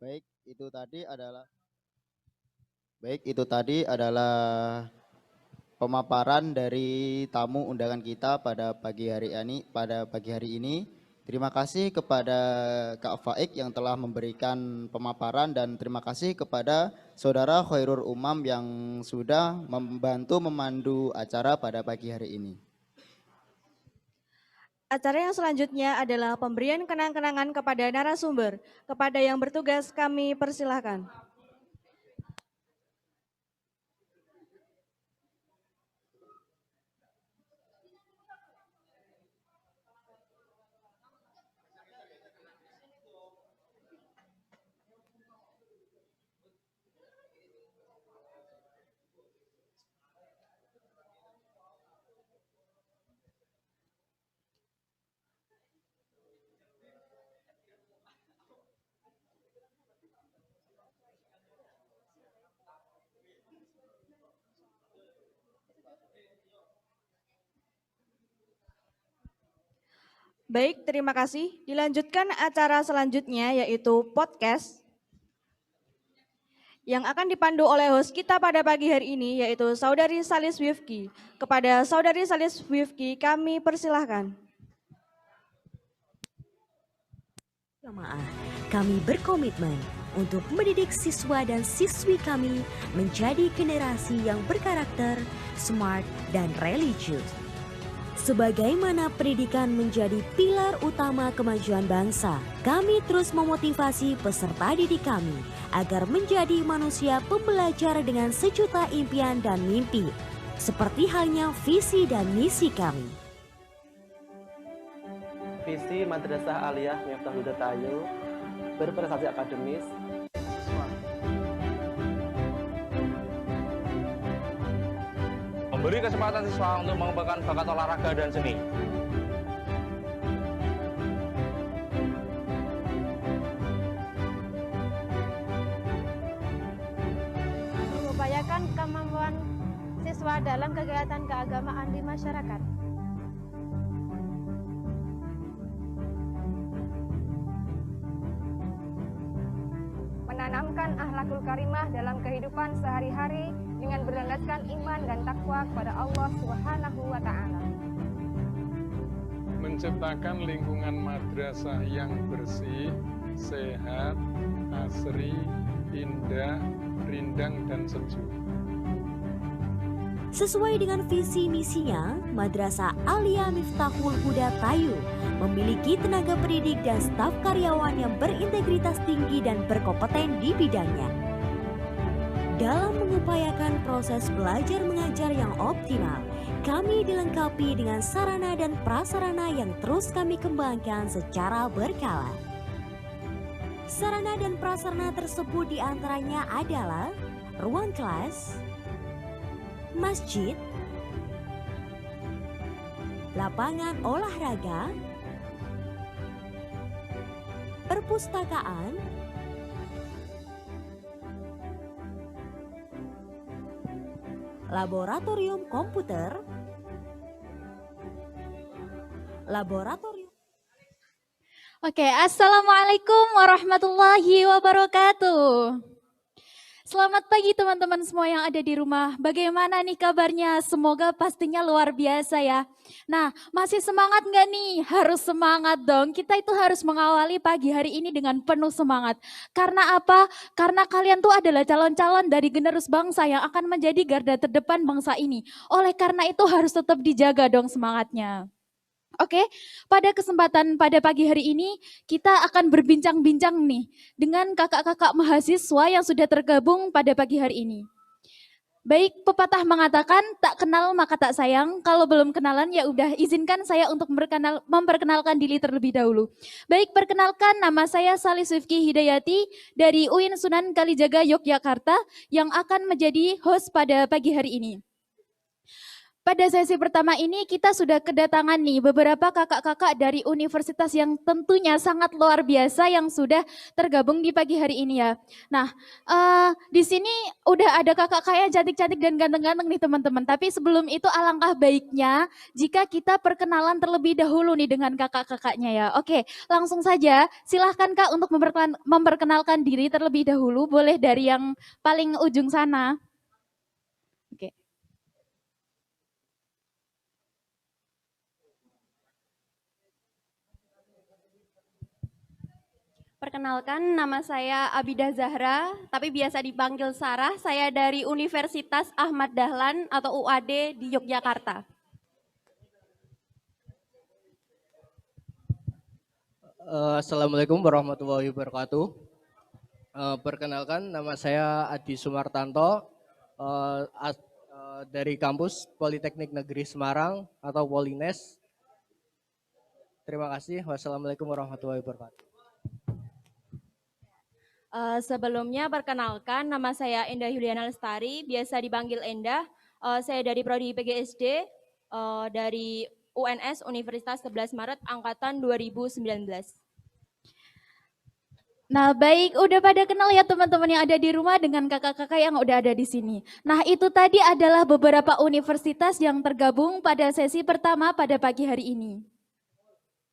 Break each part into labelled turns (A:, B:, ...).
A: Baik, itu tadi adalah Baik, itu tadi adalah pemaparan dari tamu undangan kita pada pagi hari ini. Terima kasih kepada Kak Faik yang telah memberikan pemaparan dan terima kasih kepada Saudara Khairul Umam yang sudah membantu memandu acara pada pagi hari ini.
B: Acara yang selanjutnya adalah pemberian kenang-kenangan kepada narasumber. Kepada yang bertugas kami persilahkan. Baik, terima kasih. Dilanjutkan acara selanjutnya yaitu podcast yang akan dipandu oleh host kita pada pagi hari ini yaitu Saudari Salis Wifki. Kepada Saudari Salis Wifki kami persilahkan.
C: Jamaah, kami berkomitmen untuk mendidik siswa dan siswi kami menjadi generasi yang berkarakter, smart, dan religius. Sebagaimana pendidikan menjadi pilar utama kemajuan bangsa, kami terus memotivasi peserta didik kami agar menjadi manusia pembelajar dengan sejuta impian dan mimpi, seperti halnya visi dan misi kami.
D: Visi Madrasah Aliyah Miftah Huda Tayu berprestasi akademis,
E: memberi kesempatan siswa untuk mengembangkan bakat olahraga dan seni.
F: Mengupayakan kemampuan siswa dalam kegiatan keagamaan di masyarakat. Menanamkan akhlakul karimah dalam kehidupan sehari-hari dengan berlandaskan iman dan takwa kepada Allah Subhanahu wa Ta'ala.
G: Menciptakan lingkungan madrasah yang bersih, sehat, asri, indah, rindang, dan sejuk.
C: Sesuai dengan visi misinya, Madrasah Aliyah Miftahul Huda Tayu memiliki tenaga pendidik dan staf karyawan yang berintegritas tinggi dan berkompeten di bidangnya. Dalam mengupayakan proses belajar mengajar yang optimal, kami dilengkapi dengan sarana dan prasarana yang terus kami kembangkan secara berkala. Sarana dan prasarana tersebut diantaranya adalah ruang kelas, masjid, lapangan olahraga, perpustakaan, laboratorium komputer, laboratorium.
H: Oke, Assalamualaikum warahmatullahi wabarakatuh. Selamat pagi teman-teman semua yang ada di rumah. Bagaimana nih kabarnya? Semoga pastinya luar biasa ya. Nah, masih semangat nggak nih? Harus semangat dong. Kita itu harus mengawali pagi hari ini dengan penuh semangat. Karena apa? Karena kalian tuh adalah calon-calon dari generus bangsa yang akan menjadi garda terdepan bangsa ini. Oleh karena itu harus tetap dijaga dong semangatnya. Oke, pada kesempatan pada pagi hari ini kita akan berbincang-bincang nih dengan kakak-kakak mahasiswa yang sudah tergabung pada pagi hari ini. Baik, pepatah mengatakan tak kenal maka tak sayang. Kalau belum kenalan ya udah izinkan saya untuk memperkenalkan diri terlebih dahulu. Baik, perkenalkan nama saya Salis Wifki Hidayati dari UIN Sunan Kalijaga Yogyakarta yang akan menjadi host pada pagi hari ini. Pada sesi pertama ini kita sudah kedatangan nih beberapa kakak-kakak dari universitas yang tentunya sangat luar biasa yang sudah tergabung di pagi hari ini ya. Nah, di sini udah ada kakak-kakak yang cantik-cantik dan ganteng-ganteng nih teman-teman. Tapi sebelum itu alangkah baiknya jika kita perkenalan terlebih dahulu nih dengan kakak-kakaknya ya. Oke, langsung saja silahkan Kak untuk memperkenalkan diri terlebih dahulu. Boleh dari yang paling ujung sana. Oke.
I: Perkenalkan, nama saya Abidah Zahra, tapi biasa dipanggil Sarah. Saya dari Universitas Ahmad Dahlan atau UAD di Yogyakarta.
J: Assalamualaikum warahmatullahi wabarakatuh. Perkenalkan, nama saya Adi Sumartanto dari kampus Politeknik Negeri Semarang atau Polines. Terima kasih. Wassalamualaikum warahmatullahi wabarakatuh.
I: Sebelumnya perkenalkan, nama saya Endah Yuliana Lestari, biasa dipanggil Endah. Saya dari Prodi PGSD, dari UNS Universitas 11 Maret Angkatan 2019.
H: Nah baik, udah pada kenal ya teman-teman yang ada di rumah dengan kakak-kakak yang udah ada di sini. Nah itu tadi adalah beberapa universitas yang tergabung pada sesi pertama pada pagi hari ini.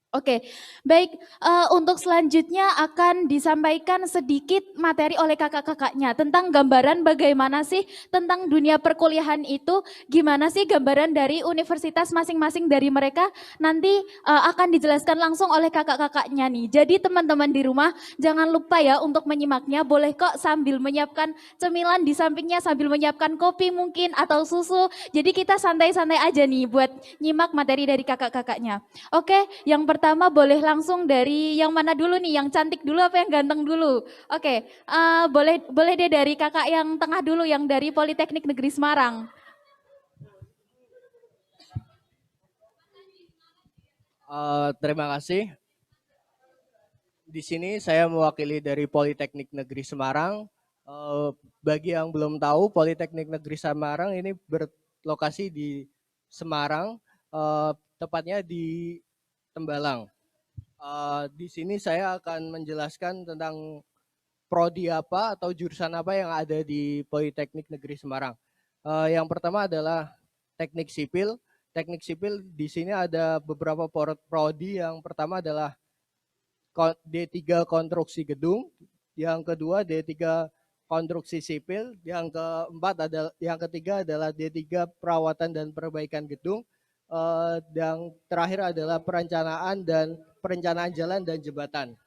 H: Oke, baik. Untuk selanjutnya akan disampaikan sedikit materi oleh kakak-kakaknya tentang gambaran bagaimana sih tentang dunia perkuliahan itu, gimana sih gambaran dari universitas masing-masing dari mereka, nanti akan dijelaskan langsung oleh kakak-kakaknya nih. Jadi teman-teman di rumah jangan lupa ya untuk menyimaknya, boleh kok sambil menyiapkan cemilan di sampingnya, sambil menyiapkan kopi mungkin atau susu. Jadi kita santai-santai aja nih buat nyimak materi dari kakak-kakaknya. Oke, yang pertama boleh langsung dari yang mana dulu nih, yang cantik dulu apa yang ganteng dulu? Oke, boleh deh dari kakak yang tengah dulu, yang dari Politeknik Negeri Semarang.
J: Terima kasih. Di sini saya mewakili dari Politeknik Negeri Semarang. Bagi yang belum tahu, Politeknik Negeri Semarang ini berlokasi di Semarang, tepatnya di Tembalang. Di sini saya akan menjelaskan tentang prodi apa atau jurusan apa yang ada di Politeknik Negeri Semarang. Yang pertama adalah Teknik Sipil. Teknik Sipil di sini ada beberapa prodi. Yang pertama adalah D3 Konstruksi Gedung, yang kedua D3 Konstruksi Sipil, yang ketiga adalah D3 Perawatan dan Perbaikan Gedung. Yang terakhir adalah perencanaan jalan dan jembatan.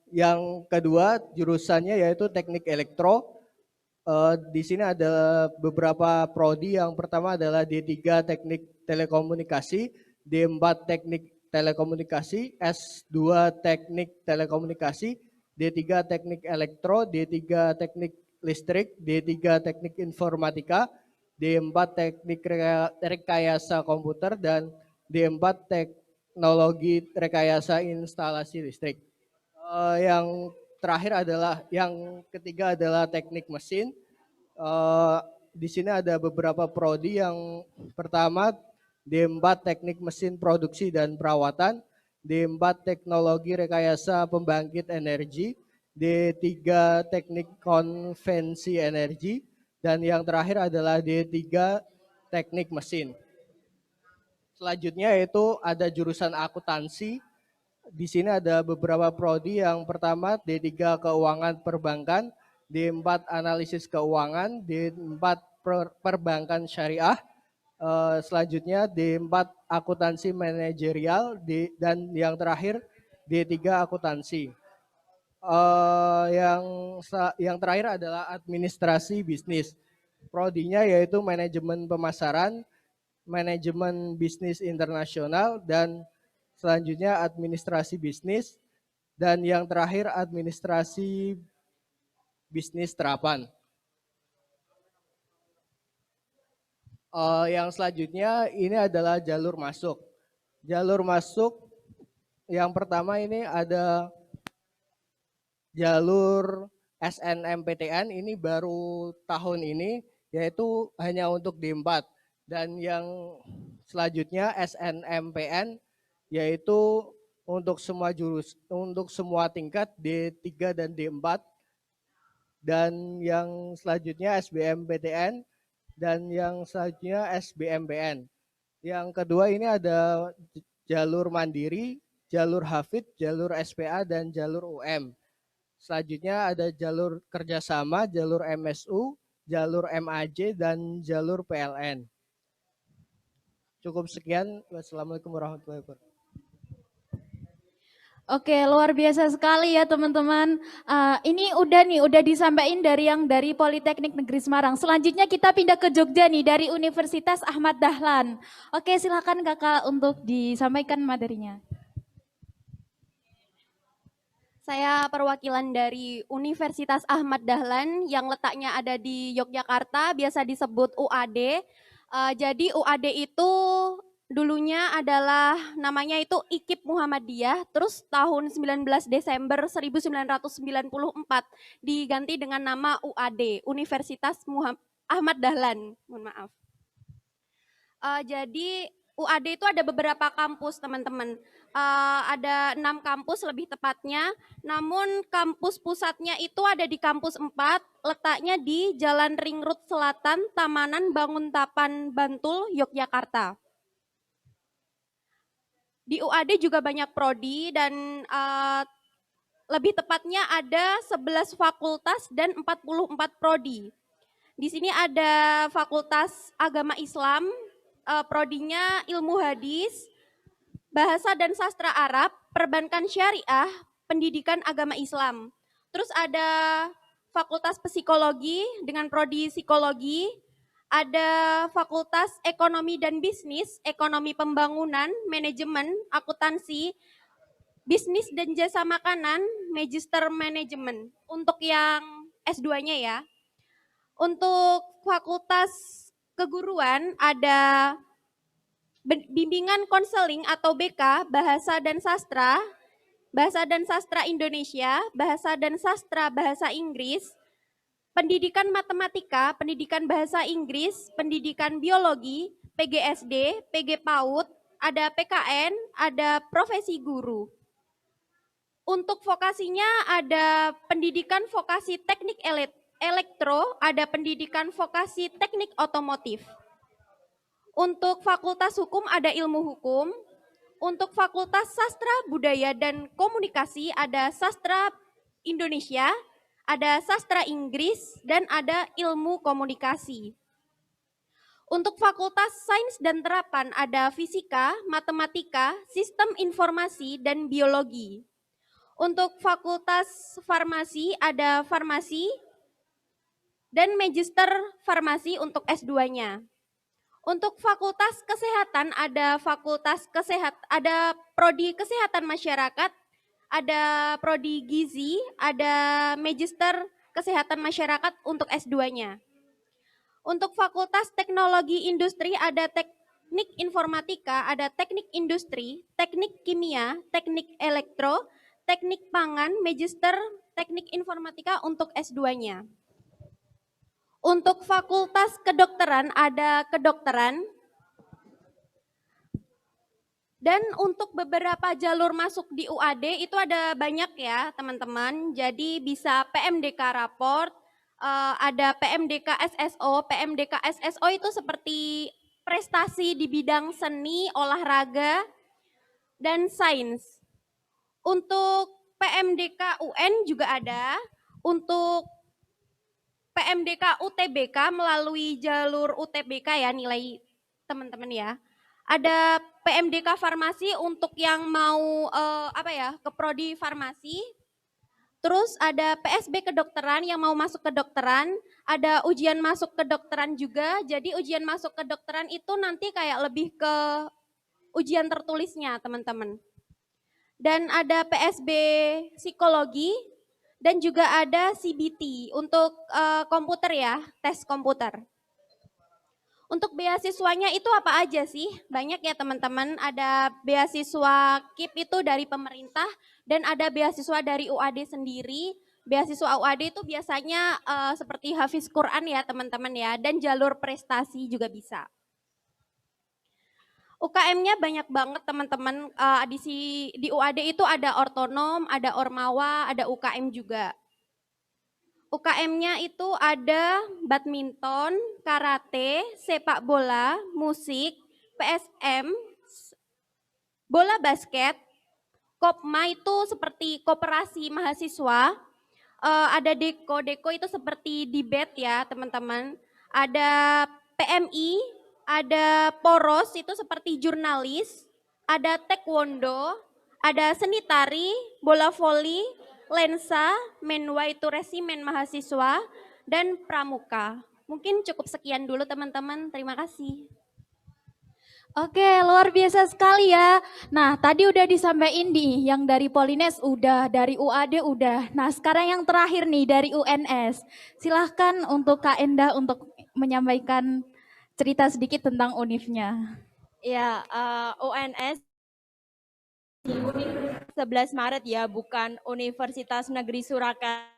J: Yang kedua jurusannya yaitu Teknik Elektro. Di sini ada beberapa prodi. Yang pertama adalah D3 Teknik Telekomunikasi, D4 Teknik Telekomunikasi, S2 Teknik Telekomunikasi, D3 Teknik Elektro, D3 Teknik Listrik, D3 Teknik Informatika, D4 Teknik Rekayasa Komputer, dan D4 Teknologi Rekayasa Instalasi Listrik. Yang ketiga adalah Teknik Mesin. Di sini ada beberapa prodi. Yang pertama D4 Teknik Mesin Produksi dan Perawatan, D4 Teknologi Rekayasa Pembangkit Energi, D3 Teknik Konvensi Energi, dan yang terakhir adalah D3 Teknik Mesin. Selanjutnya yaitu ada jurusan akuntansi. Di sini ada beberapa prodi. Yang pertama D3 Keuangan Perbankan, D4 Analisis Keuangan, D4 Perbankan Syariah. Selanjutnya D4 Akuntansi Manajerial, dan yang terakhir D3 Akuntansi. Yang terakhir adalah Administrasi Bisnis. Prodinya yaitu Manajemen Pemasaran, Manajemen Bisnis Internasional, dan selanjutnya Administrasi Bisnis, dan yang terakhir Administrasi Bisnis Terapan. Yang selanjutnya ini adalah jalur masuk. Jalur masuk yang pertama ini ada jalur SNMPTN, ini baru tahun ini. yaitu hanya untuk D4. Dan yang selanjutnya SNMPN yaitu untuk semua tingkat D3 dan D4. Dan yang selanjutnya SBMPTN dan yang selanjutnya SBMPN. Yang kedua ini ada jalur mandiri, jalur hafid, jalur SPA, dan jalur UM. Selanjutnya ada jalur kerjasama, jalur MSU, jalur MAJ, dan jalur PLN. Cukup sekian. Wassalamualaikum warahmatullahi wabarakatuh.
H: Oke, luar biasa sekali ya teman-teman. Ini udah disampaikan dari Politeknik Negeri Semarang. Selanjutnya kita pindah ke Jogja nih, dari Universitas Ahmad Dahlan. Oke, silakan kakak untuk disampaikan materinya.
K: Saya perwakilan dari Universitas Ahmad Dahlan yang letaknya ada di Yogyakarta, biasa disebut UAD. Jadi UAD itu dulunya adalah namanya itu IKIP Muhammadiyah, terus tahun 19 Desember 1994 diganti dengan nama UAD, Universitas Ahmad Dahlan, mohon maaf. Jadi UAD itu ada beberapa kampus teman-teman, ada 6 kampus lebih tepatnya, namun kampus pusatnya itu ada di kampus 4, letaknya di Jalan Ring Road Selatan, Tamanan Banguntapan, Bantul, Yogyakarta. Di UAD juga banyak prodi dan lebih tepatnya ada 11 fakultas dan 44 prodi. Di sini ada Fakultas Agama Islam, prodinya Ilmu Hadis, Bahasa dan Sastra Arab, Perbankan Syariah, Pendidikan Agama Islam. Terus ada Fakultas Psikologi dengan prodi Psikologi, ada Fakultas Ekonomi dan Bisnis, Ekonomi Pembangunan, Manajemen, Akuntansi, Bisnis dan Jasa Makanan, Magister Manajemen. Untuk yang S2-nya ya. Untuk Fakultas Keguruan ada Bimbingan Konseling atau BK, Bahasa dan Sastra Indonesia, Bahasa dan Sastra Bahasa Inggris, Pendidikan Matematika, Pendidikan Bahasa Inggris, Pendidikan Biologi, PGSD, PG PAUD, ada PKN, ada profesi guru. Untuk vokasinya ada pendidikan vokasi teknik elektro, ada pendidikan vokasi teknik otomotif. Untuk fakultas hukum ada ilmu hukum. Untuk fakultas sastra, budaya, dan komunikasi ada sastra Indonesia, ada sastra Inggris, dan ada ilmu komunikasi. Untuk fakultas sains dan terapan ada fisika, matematika, sistem informasi, dan biologi. Untuk fakultas farmasi ada farmasi dan magister farmasi untuk S2-nya. Untuk fakultas kesehatan ada ada prodi kesehatan masyarakat, ada prodi gizi, ada magister kesehatan masyarakat untuk S2-nya. Untuk fakultas teknologi industri ada teknik informatika, ada teknik industri, teknik kimia, teknik elektro, teknik pangan, magister teknik informatika untuk S2-nya. Untuk fakultas kedokteran ada kedokteran. Dan untuk beberapa jalur masuk di UAD itu ada banyak ya teman-teman. Jadi bisa PMDK raport, ada PMDK SSO. PMDK SSO itu seperti prestasi di bidang seni, olahraga, dan sains. Untuk PMDK UN juga ada. Untuk PMDK UTBK melalui jalur UTBK ya nilai teman-teman ya. Ada PMDK farmasi untuk yang mau ke prodi farmasi. Terus ada PSB kedokteran yang mau masuk kedokteran, ada ujian masuk kedokteran juga. Jadi ujian masuk kedokteran itu nanti kayak lebih ke ujian tertulisnya, teman-teman. Dan ada PSB psikologi dan juga ada CBT untuk komputer ya, tes komputer. Untuk beasiswanya itu apa aja sih? Banyak ya teman-teman, ada beasiswa KIP itu dari pemerintah dan ada beasiswa dari UAD sendiri. beasiswa UAD itu biasanya seperti hafiz Quran ya teman-teman ya, dan jalur prestasi juga bisa. UKM-nya banyak banget teman-teman. Di UAD itu ada ortonom, ada ormawa, ada UKM juga. UKM-nya itu ada badminton, karate, sepak bola, musik, PSM, bola basket, Kopma itu seperti koperasi mahasiswa, ada Deko itu seperti debate ya teman-teman, ada PMI, ada Poros itu seperti jurnalis, ada taekwondo, ada seni tari, bola voli, lensa, menwa itu resimen mahasiswa, dan pramuka. Mungkin cukup sekian dulu teman-teman, terima kasih.
H: Oke, luar biasa sekali ya. Nah, tadi udah disampaikan yang dari Polines udah, dari UAD udah. Nah, sekarang yang terakhir nih dari UNS. Silahkan untuk Kak Endah untuk menyampaikan cerita sedikit tentang UNIF-nya.
I: Ya, UNS 11 Maret ya, bukan Universitas Negeri Surakarta.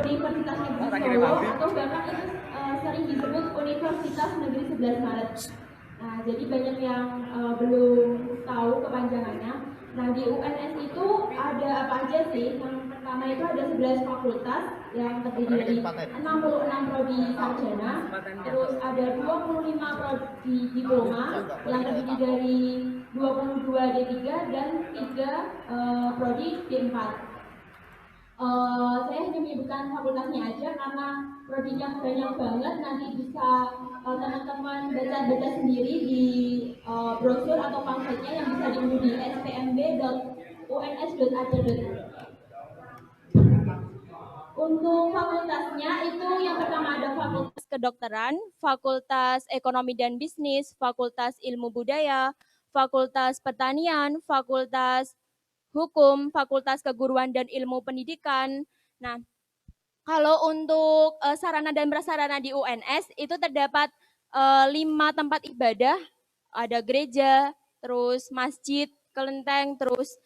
I: Universitas Negeri Solo atau bahkan itu sering disebut Universitas Negeri 11 Maret. Nah, jadi banyak yang belum tahu kepanjangannya. Nah, di UNS itu ada apa aja sih? Yang pertama itu ada 11 fakultas yang terdiri dari 66 prodi sarjana, terus ada 25 prodi diploma yang terdiri dari 22 D3 dan 3 prodi D4. Saya hanya menyebutkan fakultasnya aja karena prodinya banyak banget, nanti bisa teman-teman baca sendiri di brosur atau pamfletnya yang bisa diunduh di spmb.uns.ac.id. Untuk fakultasnya itu yang pertama ada Fakultas Kedokteran, Fakultas Ekonomi dan Bisnis, Fakultas Ilmu Budaya, Fakultas Pertanian, Fakultas Hukum, Fakultas Keguruan dan Ilmu Pendidikan. Nah, kalau untuk sarana dan prasarana di UNS itu terdapat 5 tempat ibadah, ada gereja, terus masjid, kelenteng, terus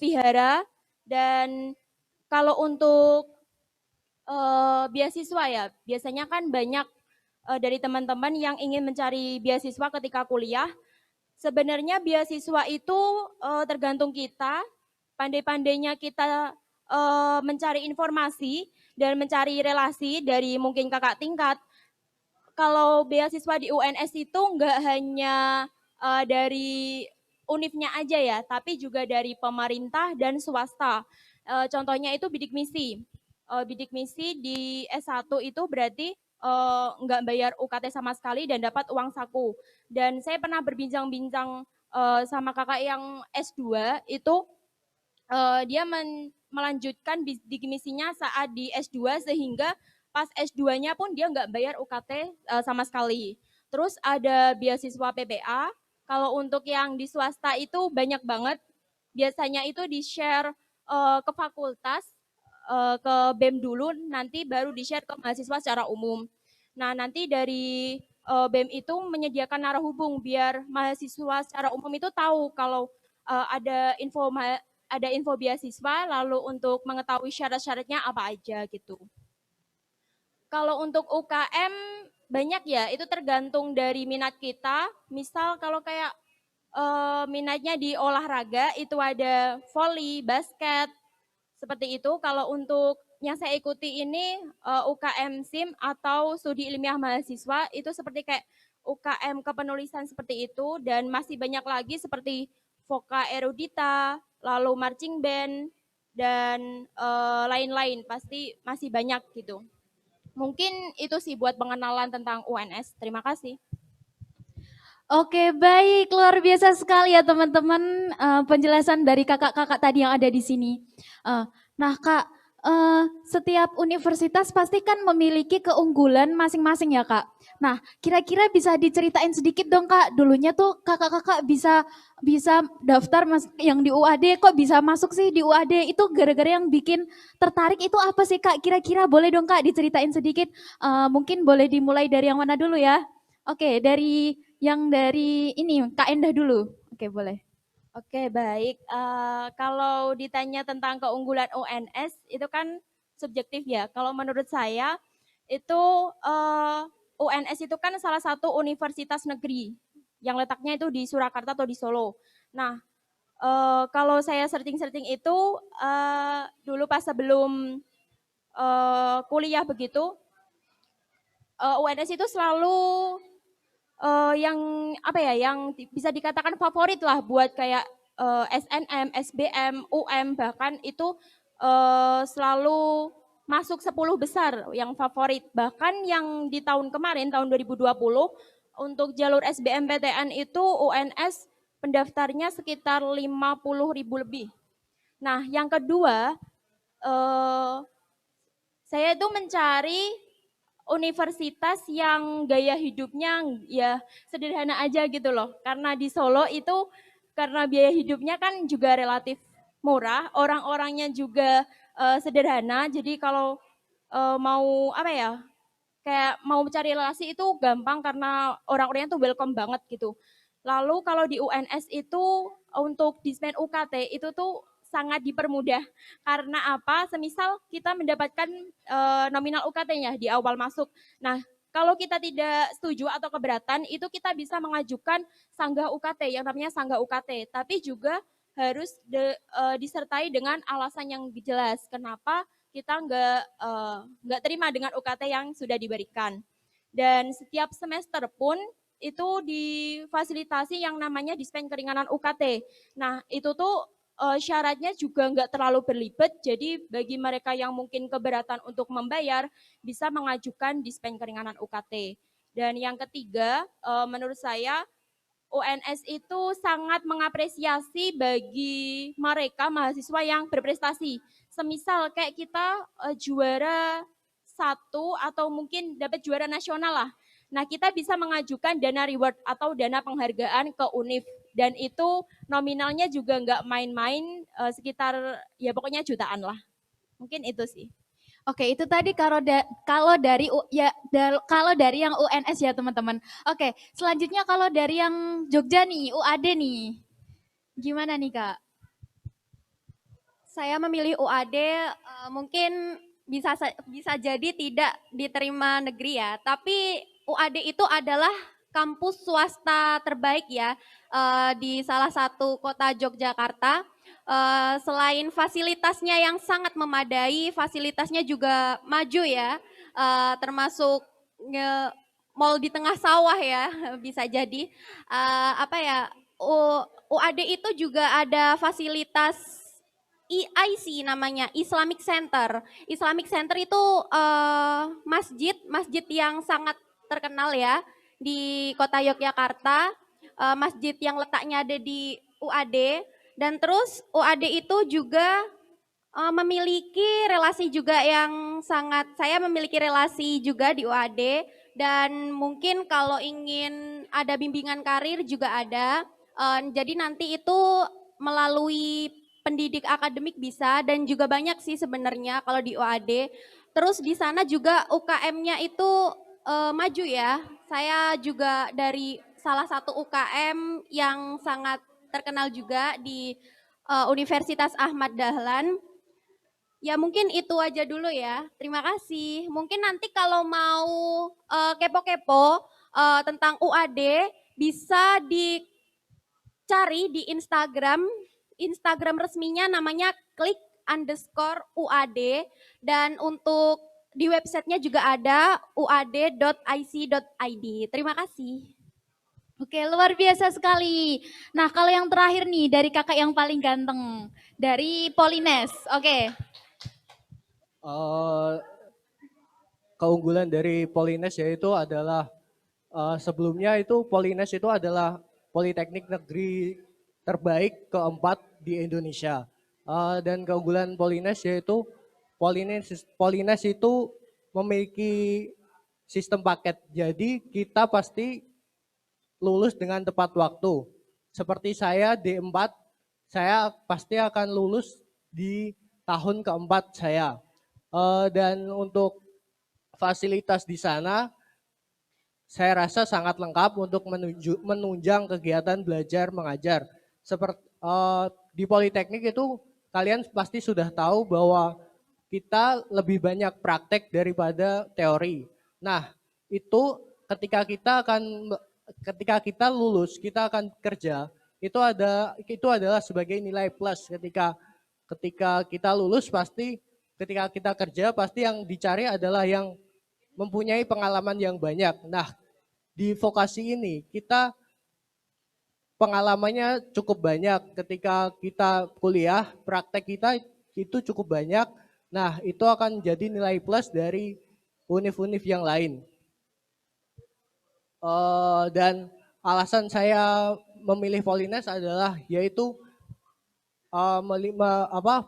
I: vihara. Dan kalau untuk beasiswa ya, biasanya kan banyak dari teman-teman yang ingin mencari beasiswa ketika kuliah. Sebenarnya beasiswa itu tergantung kita, pandai-pandainya kita mencari informasi dan mencari relasi dari mungkin kakak tingkat. Kalau beasiswa di UNS itu nggak hanya dari UNIF-nya aja ya, tapi juga dari pemerintah dan swasta. Contohnya itu bidik misi. Bidik misi di S1 itu berarti nggak bayar UKT sama sekali dan dapat uang saku. Dan saya pernah berbincang-bincang sama kakak yang S2 itu dia melanjutkan bidik misinya saat di S2 sehingga pas S2-nya pun dia nggak bayar UKT sama sekali. Terus ada beasiswa PPA. Kalau untuk yang di swasta itu banyak banget. Biasanya itu di-share ke fakultas, ke BEM dulu, nanti baru di-share ke mahasiswa secara umum. Nah, nanti dari BEM itu menyediakan narah hubung biar mahasiswa secara umum itu tahu kalau ada info beasiswa, lalu untuk mengetahui syarat-syaratnya apa aja gitu. Kalau untuk UKM banyak ya, itu tergantung dari minat kita. Misal kalau kayak minatnya di olahraga itu ada voli, basket, seperti itu. Kalau untuk yang saya ikuti ini UKM SIM atau studi ilmiah mahasiswa itu seperti kayak UKM kepenulisan seperti itu, dan masih banyak lagi seperti Voka Erudita, lalu marching band, dan lain-lain, pasti masih banyak gitu. Mungkin itu sih buat pengenalan tentang UNS. Terima kasih.
H: Oke, baik, luar biasa sekali ya teman-teman penjelasan dari kakak-kakak tadi yang ada di sini. Nah Kak, setiap universitas pasti kan memiliki keunggulan masing-masing ya Kak. Nah, kira-kira bisa diceritain sedikit dong Kak, dulunya tuh kakak-kakak bisa daftar yang di UAD, kok bisa masuk sih di UAD, itu gara-gara yang bikin tertarik itu apa sih Kak? Kira-kira boleh dong Kak diceritain sedikit, mungkin boleh dimulai dari yang mana dulu ya? Oke, dari ini Kak Endah dulu. Oke, boleh.
I: Oke, baik. Kalau ditanya tentang keunggulan UNS, itu kan subjektif ya. Kalau menurut saya itu UNS itu kan salah satu universitas negeri yang letaknya itu di Surakarta atau di Solo. Nah, kalau saya searching-searching itu dulu pas sebelum kuliah begitu, UNS itu selalu yang apa ya, yang bisa dikatakan favorit lah buat kayak SNM, SBM, UM, bahkan itu selalu masuk 10 besar yang favorit. Bahkan yang di tahun kemarin, tahun 2020, untuk jalur SBMPTN itu UNS pendaftarnya sekitar 50.000 lebih. Nah, yang kedua, saya itu mencari universitas yang gaya hidupnya ya sederhana aja gitu loh. Karena di Solo itu karena biaya hidupnya kan juga relatif murah, orang-orangnya juga sederhana. Jadi kalau mau apa ya, kayak mau cari relasi itu gampang karena orang-orangnya tuh welcome banget gitu. Lalu kalau di UNS itu untuk dispen UKT itu tuh sangat dipermudah. Karena apa? Semisal kita mendapatkan nominal UKT-nya di awal masuk. Nah, kalau kita tidak setuju atau keberatan, itu kita bisa mengajukan sanggah UKT, yang namanya sanggah UKT. Tapi juga harus disertai dengan alasan yang jelas. Kenapa kita nggak terima dengan UKT yang sudah diberikan. Dan setiap semester pun itu difasilitasi yang namanya dispen keringanan UKT. Nah, itu tuh syaratnya juga nggak terlalu berlibat, jadi bagi mereka yang mungkin keberatan untuk membayar, bisa mengajukan dispen keringanan UKT. Dan yang ketiga, menurut saya, UNS itu sangat mengapresiasi bagi mereka mahasiswa yang berprestasi. Semisal kayak kita juara 1 atau mungkin dapat juara nasional lah. Nah, kita bisa mengajukan dana reward atau dana penghargaan ke UNIF. Dan itu nominalnya juga nggak main-main, sekitar ya pokoknya jutaan lah. Mungkin itu sih.
H: Oke, itu tadi kalau dari kalau dari yang UNS ya teman-teman. Oke, selanjutnya kalau dari yang Jogja nih, UAD nih. Gimana nih Kak?
K: Saya memilih UAD mungkin bisa jadi tidak diterima negeri ya, tapi UAD itu adalah kampus swasta terbaik ya di salah satu kota Yogyakarta. Selain fasilitasnya yang sangat memadai, fasilitasnya juga maju ya, termasuk mall di tengah sawah ya bisa jadi. UAD itu juga ada fasilitas EIC namanya, Islamic Center. Islamic Center itu masjid yang sangat terkenal ya di kota Yogyakarta, masjid yang letaknya ada di UAD. Dan terus UAD itu juga memiliki relasi juga yang sangat, saya memiliki relasi juga di UAD. Dan mungkin kalau ingin ada bimbingan karir juga ada. Jadi nanti itu melalui pendidik akademik bisa, dan juga banyak sih sebenarnya kalau di UAD. Terus di sana juga UKM-nya itu maju ya. Saya juga dari salah satu UKM yang sangat terkenal juga di Universitas Ahmad Dahlan. Ya mungkin itu aja dulu ya. Terima kasih. Mungkin nanti kalau mau kepo-kepo tentang UAD bisa dicari di Instagram resminya namanya klik_UAD, dan untuk di websitenya juga ada uad.ic.id. Terima kasih.
H: Oke, luar biasa sekali. Nah, kalau yang terakhir nih dari kakak yang paling ganteng, dari Polines. Oke.
J: Keunggulan dari Polines yaitu adalah sebelumnya itu Polines itu adalah Politeknik Negeri terbaik keempat di Indonesia. Dan keunggulan Polines yaitu Polines itu memiliki sistem paket. Jadi kita pasti lulus dengan tepat waktu. Seperti saya D4, saya pasti akan lulus di tahun keempat saya. Dan untuk fasilitas di sana, saya rasa sangat lengkap untuk menunjang kegiatan belajar mengajar. Seperti di Politeknik itu kalian pasti sudah tahu bahwa kita lebih banyak praktek daripada teori. Nah, itu ketika kita lulus, kita akan kerja, itu adalah sebagai nilai plus ketika kita lulus pasti ketika kita kerja pasti yang dicari adalah yang mempunyai pengalaman yang banyak. Nah, di vokasi ini kita pengalamannya cukup banyak. Ketika kita kuliah, praktek kita itu cukup banyak. Nah, itu akan jadi nilai plus dari univ-univ yang lain. Dan alasan saya memilih Polines adalah yaitu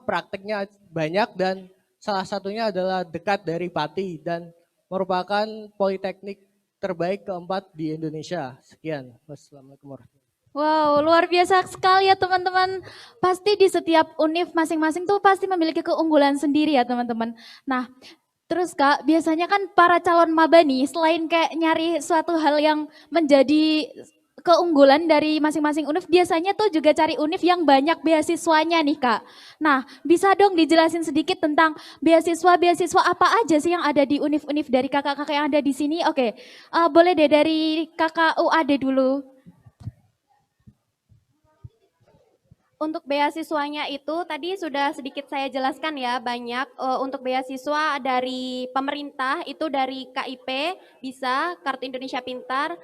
J: prakteknya banyak dan salah satunya adalah dekat dari Pati dan merupakan politeknik terbaik keempat di Indonesia. Sekian. Wassalamualaikum warahmatullahi wabarakatuh.
H: Wow, luar biasa sekali ya teman-teman. Pasti di setiap univ masing-masing tuh pasti memiliki keunggulan sendiri ya teman-teman. Nah, terus Kak, biasanya kan para calon maba nih selain kayak nyari suatu hal yang menjadi keunggulan dari masing-masing univ, biasanya tuh juga cari univ yang banyak beasiswanya nih Kak. Nah, bisa dong dijelasin sedikit tentang beasiswa apa aja sih yang ada di univ-univ dari kakak-kakak yang ada di sini? Oke, boleh deh dari kakak UAD dulu.
K: Untuk beasiswanya itu tadi sudah sedikit saya jelaskan ya, banyak untuk beasiswa dari pemerintah itu dari KIP bisa Kartu Indonesia Pintar.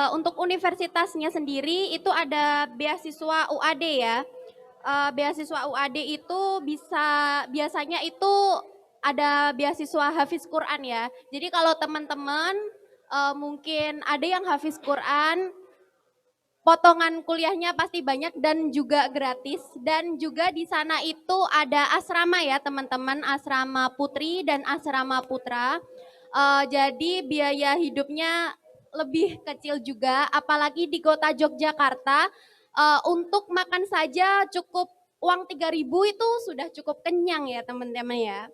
K: Untuk universitasnya sendiri itu ada beasiswa UAD ya. Beasiswa UAD itu biasanya itu ada beasiswa Hafiz Quran ya. Jadi kalau teman-teman mungkin ada yang Hafiz Quran, potongan kuliahnya pasti banyak dan juga gratis, dan juga di sana itu ada asrama ya teman-teman, asrama putri dan asrama putra. Jadi biaya hidupnya lebih kecil juga, apalagi di kota Yogyakarta untuk makan saja cukup uang 3.000 itu sudah cukup kenyang ya teman-teman ya.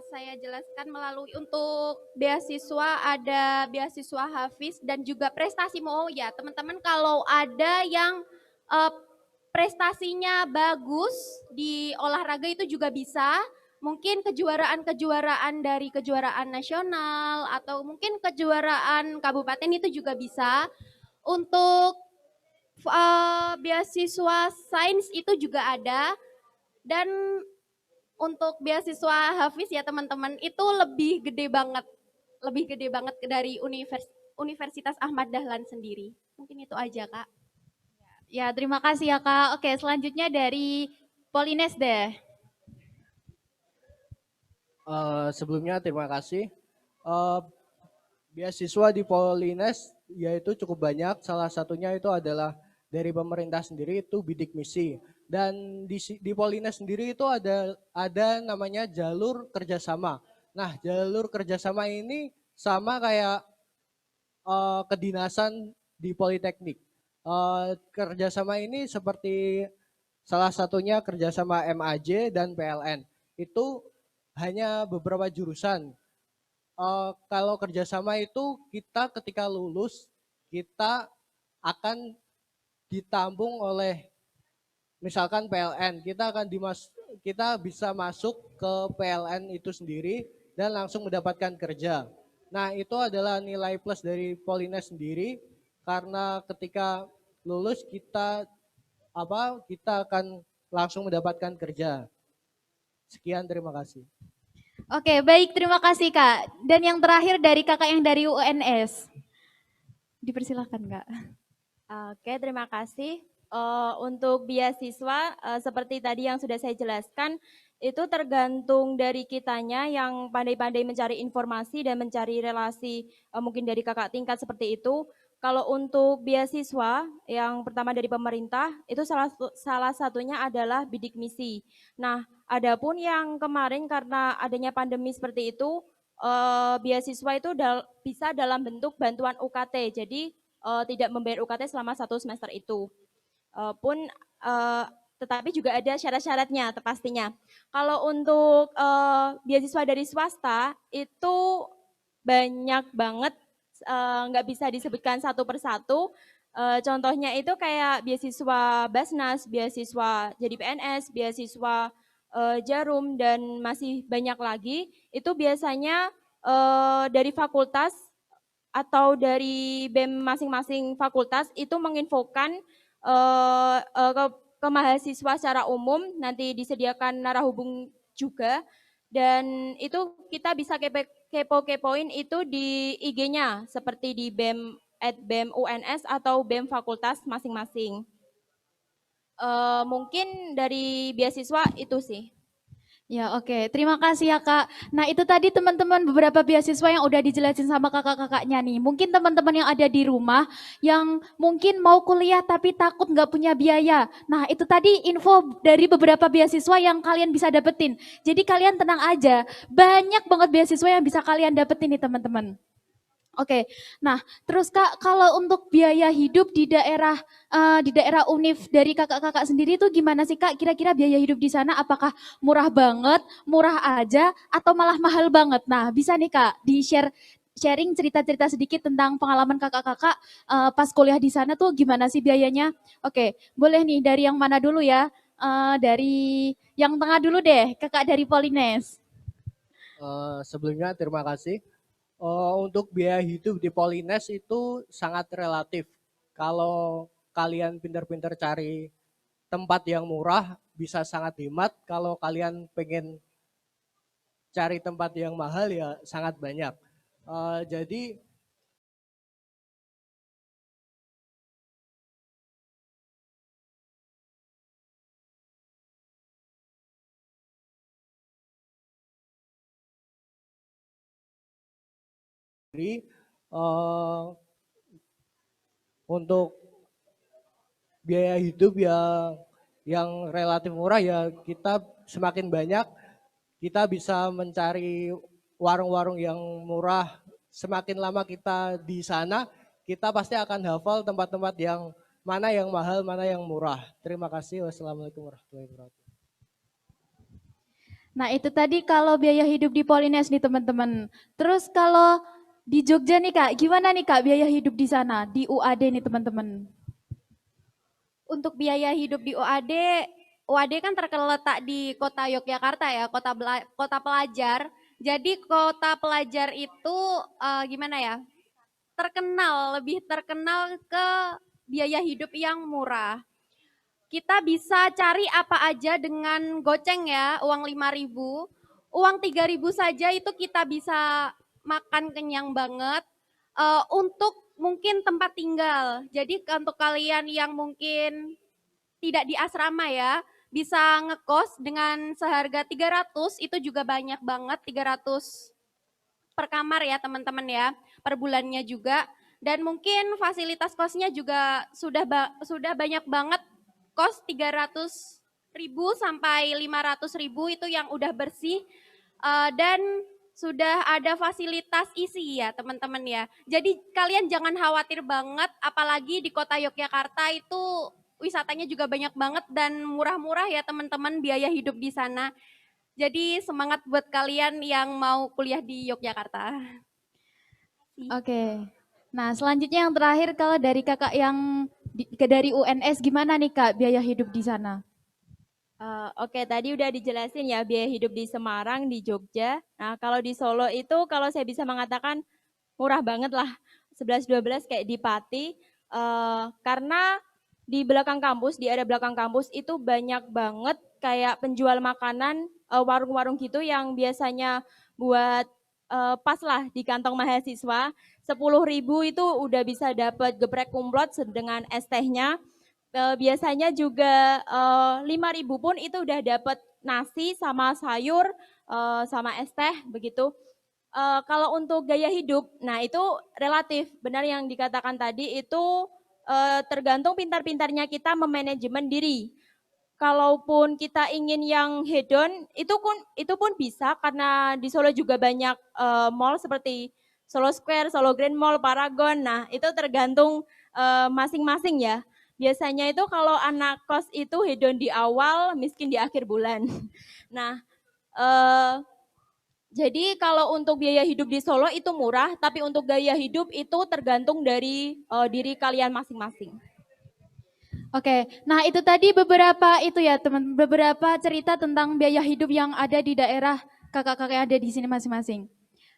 K: Saya jelaskan melalui untuk beasiswa, ada beasiswa Hafiz dan juga prestasi. Ya teman-teman, kalau ada yang prestasinya bagus di olahraga itu juga bisa, mungkin kejuaraan dari kejuaraan nasional atau mungkin kejuaraan kabupaten itu juga bisa. Untuk beasiswa sains itu juga ada, dan untuk beasiswa Hafiz ya teman-teman itu lebih gede banget dari Universitas Ahmad Dahlan sendiri. Mungkin itu aja Kak.
H: Ya terima kasih ya Kak. Oke, selanjutnya dari Polines deh.
J: Sebelumnya terima kasih. Beasiswa di Polines yaitu cukup banyak. Salah satunya itu adalah dari pemerintah sendiri, itu bidik misi. Dan di Polines sendiri itu ada namanya jalur kerjasama. Nah, jalur kerjasama ini sama kayak kedinasan di Politeknik. Kerjasama ini seperti salah satunya kerjasama MAJ dan PLN. Itu hanya beberapa jurusan. Kalau kerjasama itu kita ketika lulus, kita akan ditampung oleh misalkan PLN, kita bisa masuk ke PLN itu sendiri dan langsung mendapatkan kerja. Nah, itu adalah nilai plus dari Polines sendiri karena ketika lulus kita akan langsung mendapatkan kerja. Sekian, terima kasih.
H: Oke, baik, terima kasih Kak. Dan yang terakhir dari kakak yang dari UNS. Dipersilakan Kak.
I: Oke, terima kasih. Untuk beasiswa seperti tadi yang sudah saya jelaskan, itu tergantung dari kitanya yang pandai-pandai mencari informasi dan mencari relasi mungkin dari kakak tingkat seperti itu. Kalau untuk beasiswa yang pertama dari pemerintah, itu salah satunya adalah bidik misi. Nah, adapun yang kemarin karena adanya pandemi seperti itu, beasiswa itu bisa dalam bentuk bantuan UKT, jadi tidak membayar UKT selama 1 semester itu. Tetapi juga ada syarat-syaratnya pastinya. Kalau untuk beasiswa dari swasta itu banyak banget, nggak bisa disebutkan satu persatu. Contohnya itu kayak beasiswa Basnas, beasiswa jadi PNS, beasiswa Jarum, dan masih banyak lagi, itu biasanya dari fakultas atau dari BEM masing-masing fakultas itu menginfokan ke mahasiswa secara umum, nanti disediakan narahubung juga, dan itu kita bisa kepo-kepoin itu di IG-nya, seperti di BEM @BEM UNS atau BEM fakultas masing-masing. Mungkin dari beasiswa itu sih.
H: Ya, oke. Terima kasih ya, Kak. Nah, itu tadi teman-teman beberapa beasiswa yang udah dijelasin sama kakak-kakaknya nih. Mungkin teman-teman yang ada di rumah yang mungkin mau kuliah tapi takut nggak punya biaya. Nah, itu tadi info dari beberapa beasiswa yang kalian bisa dapetin. Jadi kalian tenang aja. Banyak banget beasiswa yang bisa kalian dapetin nih, teman-teman. Oke, nah terus Kak, kalau untuk biaya hidup di daerah UNIF dari kakak-kakak sendiri itu gimana sih Kak? Kira-kira biaya hidup di sana apakah murah banget, murah aja, atau malah mahal banget? Nah bisa nih Kak, sharing cerita-cerita sedikit tentang pengalaman kakak-kakak pas kuliah di sana tuh gimana sih biayanya? Oke, boleh nih dari yang mana dulu ya? Dari yang tengah dulu deh, kakak dari Polines.
J: Sebelumnya terima kasih. Untuk biaya hidup di Polines itu sangat relatif. Kalau kalian pintar-pintar cari tempat yang murah, bisa sangat hemat. Kalau kalian pengen cari tempat yang mahal, ya sangat banyak. Jadi untuk biaya hidup yang relatif murah, ya kita semakin banyak kita bisa mencari warung-warung yang murah. Semakin lama kita di sana, kita pasti akan hafal tempat-tempat yang mana yang mahal, mana yang murah. Terima kasih. Wassalamualaikum warahmatullahi wabarakatuh.
H: Nah itu tadi kalau biaya hidup di Polines nih teman-teman. Terus kalau di Jogja nih Kak, gimana nih Kak biaya hidup di sana, di UAD nih teman-teman?
K: Untuk biaya hidup di UAD kan terletak di kota Yogyakarta ya, kota pelajar. Jadi kota pelajar itu gimana ya? Lebih terkenal ke biaya hidup yang murah. Kita bisa cari apa aja dengan goceng ya, uang 5.000. Uang 3.000 saja itu kita bisa makan kenyang banget. Untuk mungkin tempat tinggal. Jadi untuk kalian yang mungkin tidak di asrama ya, bisa ngekos dengan seharga 300, itu juga banyak banget, 300 per kamar ya teman-teman ya, per bulannya juga. Dan mungkin fasilitas kosnya juga sudah banyak banget, kos 300.000 sampai 500.000 itu yang udah bersih, dan sudah ada fasilitas isi ya teman-teman ya. Jadi kalian jangan khawatir banget, apalagi di kota Yogyakarta itu wisatanya juga banyak banget dan murah-murah ya teman-teman biaya hidup di sana. Jadi semangat buat kalian yang mau kuliah di Yogyakarta.
H: Oke. Nah selanjutnya yang terakhir kalau dari kakak yang dari UNS gimana nih Kak biaya hidup di sana?
I: Oke, tadi udah dijelasin ya biaya hidup di Semarang, di Jogja. Nah kalau di Solo itu kalau saya bisa mengatakan murah banget lah, 11-12 kayak di Pati. Karena di belakang kampus, di area belakang kampus itu banyak banget kayak penjual makanan, warung-warung gitu yang biasanya buat pas lah di kantong mahasiswa, 10.000 itu udah bisa dapat geprek kumlot dengan es tehnya. Biasanya juga 5.000 pun itu udah dapat nasi sama sayur, sama es teh begitu. Kalau untuk gaya hidup, nah itu relatif, benar yang dikatakan tadi itu tergantung pintar-pintarnya kita memanajemen diri. Kalaupun kita ingin yang hedon, itu pun bisa karena di Solo juga banyak mall seperti Solo Square, Solo Grand Mall, Paragon. Nah itu tergantung masing-masing ya. Biasanya itu kalau anak kos itu hedon di awal, miskin di akhir bulan. Nah, jadi kalau untuk biaya hidup di Solo itu murah, tapi untuk gaya hidup itu tergantung dari diri kalian masing-masing.
H: Oke, nah itu tadi beberapa itu ya teman, beberapa cerita tentang biaya hidup yang ada di daerah kakak-kakak yang ada di sini masing-masing.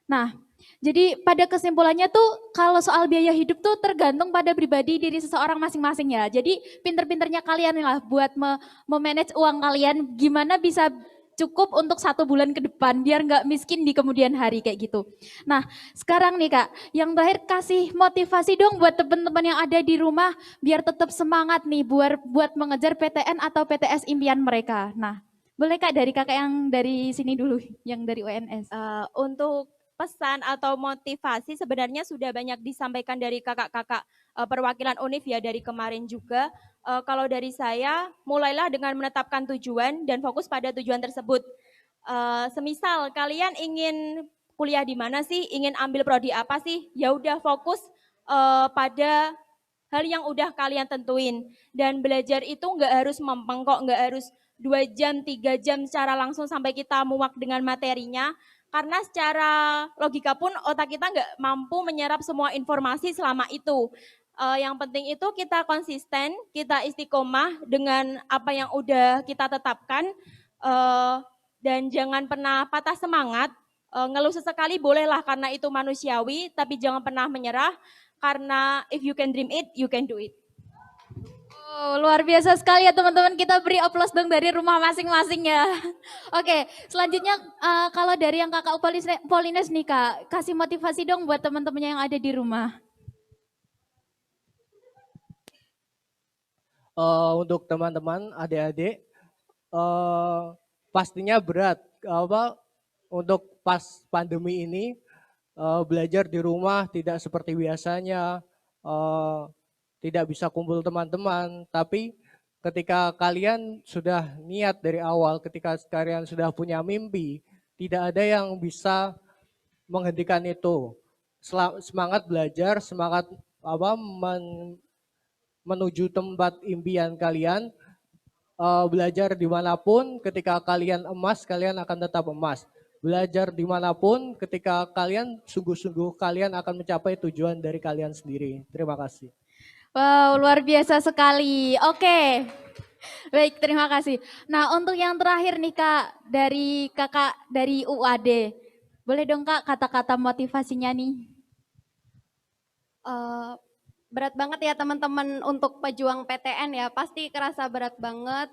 H: Nah, jadi pada kesimpulannya tuh kalau soal biaya hidup tuh tergantung pada pribadi diri seseorang masing-masing ya. Jadi pinter-pinternya kalian lah buat memanage uang kalian gimana bisa cukup untuk 1 bulan ke depan biar nggak miskin di kemudian hari kayak gitu. Nah sekarang nih Kak, yang terakhir kasih motivasi dong buat teman-teman yang ada di rumah biar tetap semangat nih buat mengejar PTN atau PTS impian mereka. Nah boleh Kak dari kakak yang dari sini dulu, yang dari UNS.
I: Untuk pesan atau motivasi sebenarnya sudah banyak disampaikan dari kakak-kakak perwakilan UNIF ya dari kemarin juga. Kalau dari saya, mulailah dengan menetapkan tujuan dan fokus pada tujuan tersebut. Semisal kalian ingin kuliah di mana sih, ingin ambil prodi apa sih, ya udah fokus pada hal yang udah kalian tentuin. Dan belajar itu nggak harus mempeng kok, nggak harus 2 jam, 3 jam secara langsung sampai kita muak dengan materinya. Karena secara logika pun otak kita nggak mampu menyerap semua informasi selama itu. Yang penting itu kita konsisten, kita istiqomah dengan apa yang udah kita tetapkan, dan jangan pernah patah semangat. Ngeluh sesekali bolehlah karena itu manusiawi, tapi jangan pernah menyerah karena if you can dream it, you can do it.
H: Oh, luar biasa sekali ya teman-teman, kita beri aplaus dong dari rumah masing-masing ya. Oke, selanjutnya kalau dari yang kakak Polines nih Kak, kasih motivasi dong buat teman-temannya yang ada di rumah.
J: Untuk teman-teman, adik-adik, pastinya berat. Untuk pas pandemi ini belajar di rumah tidak seperti biasanya, tidak bisa kumpul teman-teman. Tapi ketika kalian sudah niat dari awal, ketika kalian sudah punya mimpi, tidak ada yang bisa menghentikan itu. Semangat belajar, semangat menuju tempat impian kalian, belajar dimanapun, ketika kalian emas, kalian akan tetap emas. Belajar dimanapun, ketika kalian sungguh-sungguh, kalian akan mencapai tujuan dari kalian sendiri. Terima kasih.
H: Wow, luar biasa sekali. Oke, baik terima kasih. Nah untuk yang terakhir nih Kak, dari kakak dari UAD. Boleh dong Kak kata-kata motivasinya nih.
K: Berat banget ya teman-teman untuk pejuang PTN ya, pasti kerasa berat banget.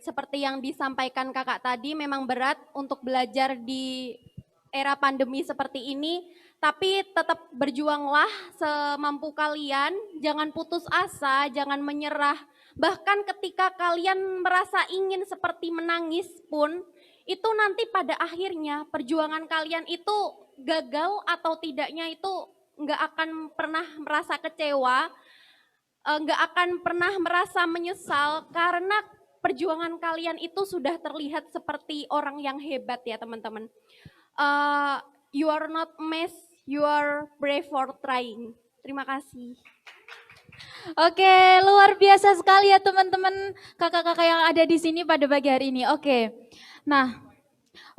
K: Seperti yang disampaikan kakak tadi, memang berat untuk belajar di era pandemi seperti ini, tapi tetap berjuanglah semampu kalian, jangan putus asa, jangan menyerah. Bahkan ketika kalian merasa ingin seperti menangis pun, itu nanti pada akhirnya perjuangan kalian itu gagal atau tidaknya itu nggak akan pernah merasa kecewa, nggak akan pernah merasa menyesal karena perjuangan kalian itu sudah terlihat seperti orang yang hebat ya teman-teman. You are not mess, you are brave for trying. Terima kasih.
H: Oke, luar biasa sekali ya teman-teman kakak-kakak yang ada di sini pada pagi hari ini. Oke, nah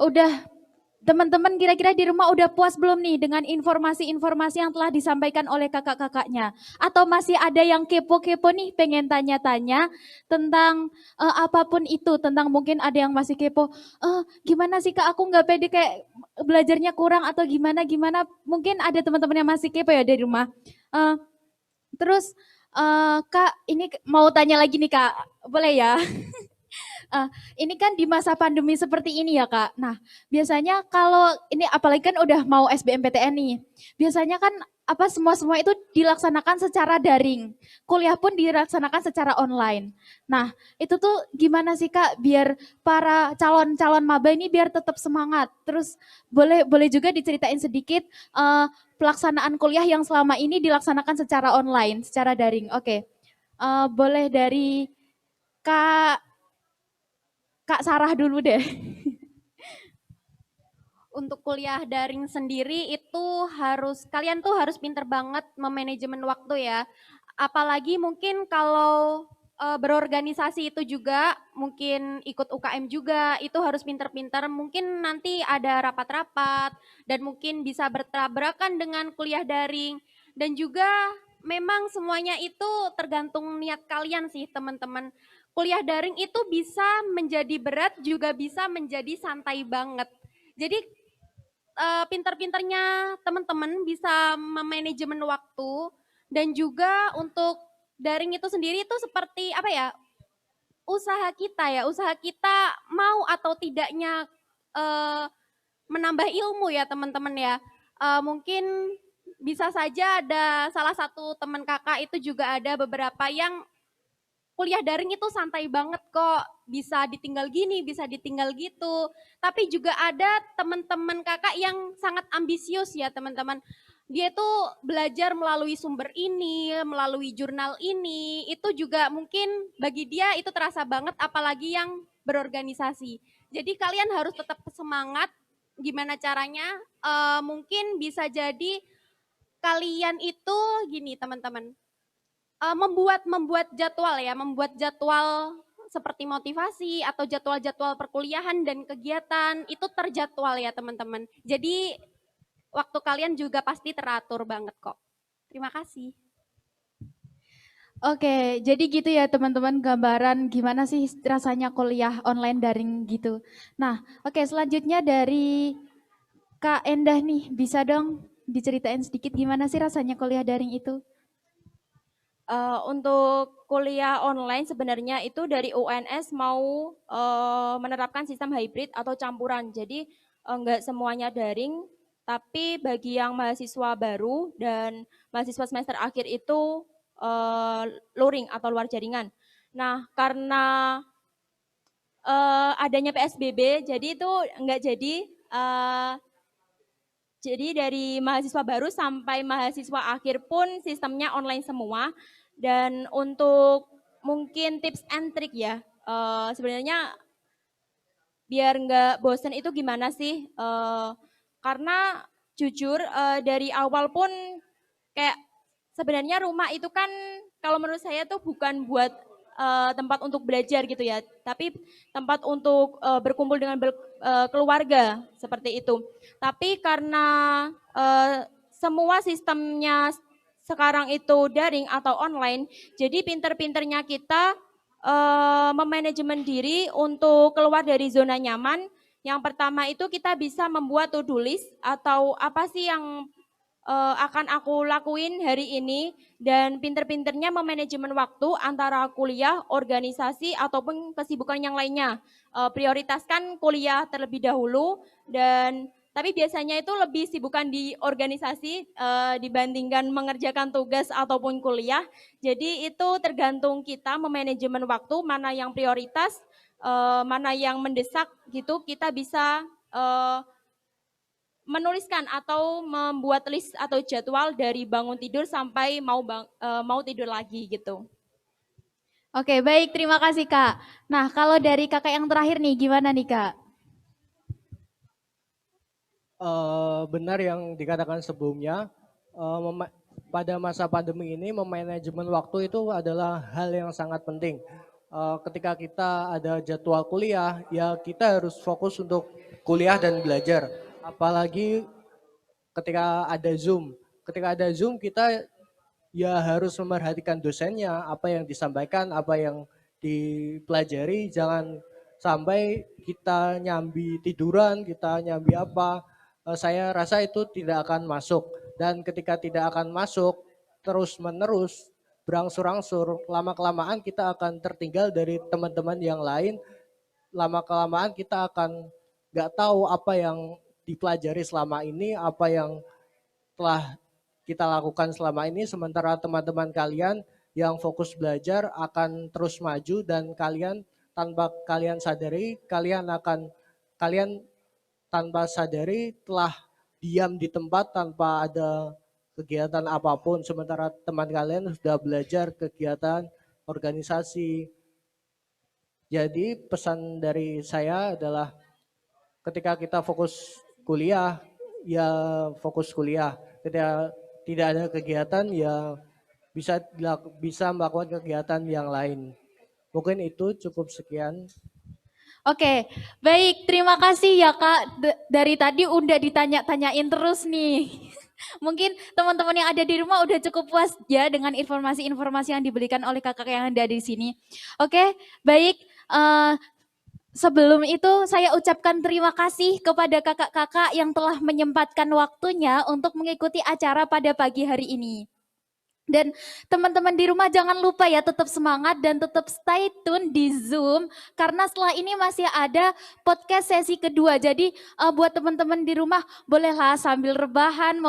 H: udah teman-teman kira-kira di rumah udah puas belum nih dengan informasi-informasi yang telah disampaikan oleh kakak-kakaknya? Atau masih ada yang kepo-kepo nih pengen tanya-tanya tentang apapun itu, tentang mungkin ada yang masih kepo, gimana sih Kak aku nggak pede kayak belajarnya kurang atau gimana-gimana, mungkin ada teman-teman yang masih kepo ya dari rumah. Terus Kak ini mau tanya lagi nih Kak, boleh ya? Ini kan di masa pandemi seperti ini ya Kak. Nah biasanya kalau ini apalagi kan udah mau SBMPTN nih. Biasanya kan semua itu dilaksanakan secara daring. Kuliah pun dilaksanakan secara online. Nah itu tuh gimana sih Kak biar para calon-calon maba ini biar tetap semangat. Terus boleh juga diceritain sedikit pelaksanaan kuliah yang selama ini dilaksanakan secara online, secara daring. Oke. Boleh dari Kak Sarah dulu deh.
K: Untuk kuliah daring sendiri itu kalian tuh harus pinter banget memanajemen waktu ya. Apalagi mungkin kalau berorganisasi itu juga, mungkin ikut UKM juga, itu harus pinter-pinter. Mungkin nanti ada rapat-rapat dan mungkin bisa bertabrakan dengan kuliah daring. Dan juga memang semuanya itu tergantung niat kalian sih teman-teman. Kuliah daring itu bisa menjadi berat juga bisa menjadi santai banget. Jadi pinter-pinternya teman-teman bisa memanajemen waktu dan juga untuk daring itu sendiri itu seperti apa ya? Usaha kita mau atau tidaknya eh, menambah ilmu ya teman-teman ya. Mungkin bisa saja ada salah satu teman kakak itu juga ada beberapa yang kuliah daring itu santai banget kok, bisa ditinggal gini, bisa ditinggal gitu. Tapi juga ada teman-teman kakak yang sangat ambisius ya teman-teman. Dia tuh belajar melalui sumber ini, melalui jurnal ini, itu juga mungkin bagi dia itu terasa banget apalagi yang berorganisasi. Jadi kalian harus tetap semangat, gimana caranya? Mungkin bisa jadi kalian itu gini teman-teman, membuat jadwal seperti motivasi atau jadwal-jadwal perkuliahan dan kegiatan itu terjadwal ya teman-teman. Jadi waktu kalian juga pasti teratur banget kok. Terima kasih.
H: Oke, jadi gitu ya teman-teman gambaran gimana sih rasanya kuliah online daring gitu. Nah, oke selanjutnya dari Kak Endah nih, bisa dong diceritain sedikit gimana sih rasanya kuliah daring itu?
I: Untuk kuliah online sebenarnya itu dari UNS mau menerapkan sistem hybrid atau campuran. Jadi enggak semuanya daring, tapi bagi yang mahasiswa baru dan mahasiswa semester akhir itu luring atau luar jaringan. Nah, karena adanya PSBB, jadi itu enggak jadi dari mahasiswa baru sampai mahasiswa akhir pun sistemnya online semua. Dan untuk mungkin tips and trick ya, sebenarnya biar nggak bosen itu gimana sih? Karena jujur dari awal pun kayak sebenarnya rumah itu kan kalau menurut saya tuh bukan buat tempat untuk belajar gitu ya, tapi tempat untuk berkumpul dengan keluarga seperti itu. Tapi karena semua sistemnya sekarang itu daring atau online, jadi pinter-pinternya kita memanajemen diri untuk keluar dari zona nyaman. Yang pertama itu kita bisa membuat to-do list atau apa sih yang akan aku lakuin hari ini, dan pinter-pinternya memanajemen waktu antara kuliah, organisasi, ataupun kesibukan yang lainnya. Prioritaskan kuliah terlebih dahulu, dan tapi biasanya itu lebih sibukan di organisasi dibandingkan mengerjakan tugas ataupun kuliah. Jadi itu tergantung kita memanajemen waktu, mana yang prioritas, mana yang mendesak gitu, kita bisa menuliskan atau membuat list atau jadwal dari bangun tidur sampai mau tidur lagi gitu.
H: Oke, baik, terima kasih Kak. Nah, kalau dari kakak yang terakhir nih, gimana nih Kak?
J: Benar yang dikatakan sebelumnya, pada masa pandemi ini memanajemen waktu itu adalah hal yang sangat penting. Ketika kita ada jadwal kuliah, ya kita harus fokus untuk kuliah dan belajar. Apalagi ketika ada Zoom. Ketika ada Zoom kita ya harus memperhatikan dosennya, apa yang disampaikan, apa yang dipelajari, jangan sampai kita nyambi tiduran, kita nyambi apa. Saya rasa itu tidak akan masuk, dan ketika tidak akan masuk terus-menerus berangsur-angsur, lama-kelamaan kita akan tertinggal dari teman-teman yang lain, lama-kelamaan kita akan nggak tahu apa yang dipelajari selama ini, apa yang telah kita lakukan selama ini, sementara teman-teman kalian yang fokus belajar akan terus maju, dan kalian tanpa kalian sadari, kalian tanpa sadari telah diam di tempat tanpa ada kegiatan apapun, sementara teman kalian sudah belajar kegiatan organisasi. Jadi pesan dari saya adalah ketika kita fokus kuliah, ya fokus kuliah. Ketika tidak ada kegiatan, ya bisa melakukan kegiatan yang lain. Mungkin itu cukup sekian.
H: Oke, baik. Terima kasih ya Kak. Dari tadi udah ditanya-tanyain terus nih. Mungkin teman-teman yang ada di rumah udah cukup puas ya dengan informasi-informasi yang diberikan oleh kakak yang ada di sini. Oke, baik. Sebelum itu saya ucapkan terima kasih kepada kakak-kakak yang telah menyempatkan waktunya untuk mengikuti acara pada pagi hari ini. Dan teman-teman di rumah jangan lupa ya tetap semangat dan tetap stay tune di Zoom karena setelah ini masih ada podcast sesi kedua. Jadi buat teman-teman di rumah bolehlah sambil rebahan